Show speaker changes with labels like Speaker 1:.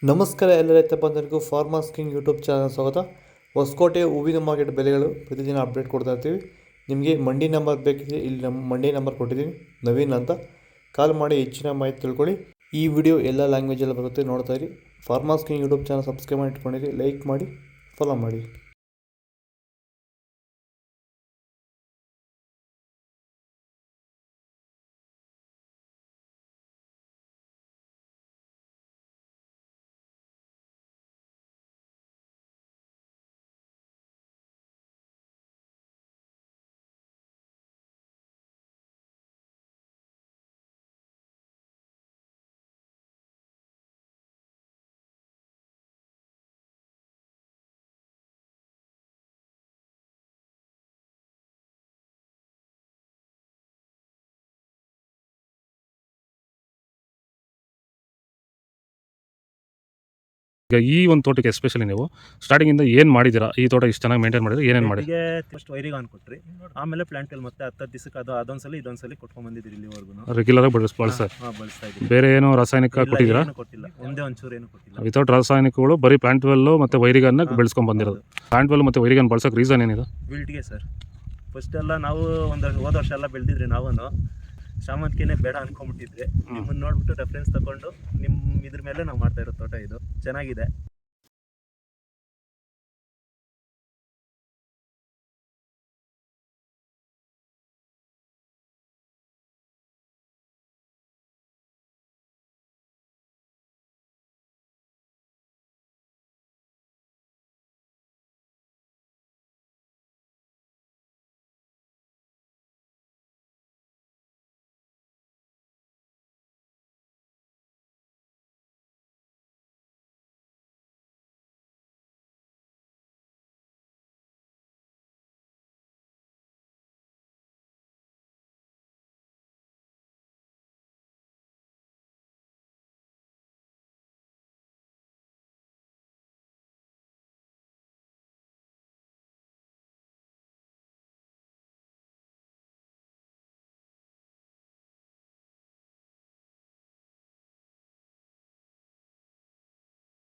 Speaker 1: ನಮಸ್ಕಾರ ಎಲ್ಲ ರೈತ ಬಂಧುಗಳಿಗೂ ಫಾರ್ಮರ್ಸ್ ಕಿಂಗ್ ಯೂಟ್ಯೂಬ್ ಚಾನಲ್ ಸ್ವಾಗತ. ಹೊಸಕೋಟೆ ಹೂವಿನ ಮಾರ್ಕೆಟ್ ಬೆಲೆಗಳು ಪ್ರತಿದಿನ ಅಪ್ಡೇಟ್ ಕೊಡ್ತಾ ಇರ್ತೀವಿ. ನಿಮಗೆ ಮಂಡಿ ನಂಬರ್ ಬೇಕಿದ್ರೆ ಇಲ್ಲಿ ನಮ್ಮ ಮಂಡಿ ನಂಬರ್ ಕೊಟ್ಟಿದ್ದೀನಿ, ನವೀನ್ ಅಂತ. ಕಾಲ್ ಮಾಡಿ ಹೆಚ್ಚಿನ ಮಾಹಿತಿ ತಿಳ್ಕೊಳ್ಳಿ. ಈ ವಿಡಿಯೋ ಎಲ್ಲ ಲ್ಯಾಂಗ್ವೇಜಲ್ಲಿ ಬರುತ್ತೆ, ನೋಡ್ತಾ ಇರಿ. Farmers king YouTube channel subscribe ಮಾಡಿ ಇಟ್ಕೊಂಡಿರಿ, ಲೈಕ್ ಮಾಡಿ, ಫಾಲೋ ಮಾಡಿ.
Speaker 2: ಈಗ ಈ ಒಂದು ತೋಟಕ್ಕೆ ಎಸ್ಪೆಷಲಿ ನೀವು ಸ್ಟಾರ್ಟಿಂಗಿಂದ ಏನು ಮಾಡಿದ್ದೀರಾ? ಈ ತೋಟ ಇಷ್ಟು ಚೆನ್ನಾಗಿ ಮೇಂಟೈನ್ ಮಾಡಿದ್ರೆ ಏನೇನು ಮಾಡಿ?
Speaker 3: ಫಸ್ಟ್ ವೈರಿಗೆ ಕೊಟ್ರಿ, ಆಮೇಲೆ ಪ್ಲಾಂಟಲ್ಲಿ ಮತ್ತೆ 10 ದಿವಸಕ್ಕೆ ಅದೊಂದ್ಸಲಿ ಇದೊಂದ್ಸಲಿ ಕೊಟ್ಕೊಂಡ್ ಬಂದಿದ್ದೀರಿ ಇಲ್ಲಿವರೆಗೂ.
Speaker 2: ರೆಗ್ಯುಲರ್ ಆಗಿ ಬಳಸ್ತಾ
Speaker 3: ಬಳಸ್ತಾ ಇದ್ದೀವಿ.
Speaker 2: ಬೇರೆ ಏನೋ ರಾಸಾಯನಿಕ ಕೊಟ್ಟಿದ್ದೀರಾ?
Speaker 3: ಕೊಟ್ಟಿಲ್ಲ, ಒಂದೇ ಒಂಚೂರು ಏನು ಕೊಟ್ಟಿಲ್ಲ.
Speaker 2: ವಿತೌಟ್ ರಾಸಾಯನಿಕಗಳು ಬರೀ ಪ್ಲಾಂಟ್ ವೆಲ್ಲು ಮತ್ತು ವೈರಿಗನ್ನ ಬೆಳೆಸ್ಕೊಂಡು ಬಂದಿರೋದು. ಪ್ಲಾಂಟ್ ವೆಲ್ ಮತ್ತು ವೈರಿಗನ್ ಬಳಸೋಕೆ ರೀಸನ್ ಏನಿದೆ?
Speaker 3: ವಿಲ್ಟ್ಗೆ ಸರ್. ಫಸ್ಟ್ ಎಲ್ಲ ನಾವು ಹೋದ ವರ್ಷ ಎಲ್ಲ ಬೆಳೆದಿದ್ರಿ, ನಾವು ಶಾಮಂತಿಗೆನೇ ಬೇಡ ಅನ್ಕೊಂಡ್ಬಿಟ್ಟಿದ್ರಿ. ನಿಮ್ಮನ್ನ ನೋಡ್ಬಿಟ್ಟು ರೆಫರೆನ್ಸ್ ತಗೊಂಡು ನಿಮ್ಮ ಇದ್ರ ಮೇಲೆ ನಾವು ಮಾಡ್ತಾ ಇರೋ ತೋಟ ಇದು ಚೆನ್ನಾಗಿದೆ.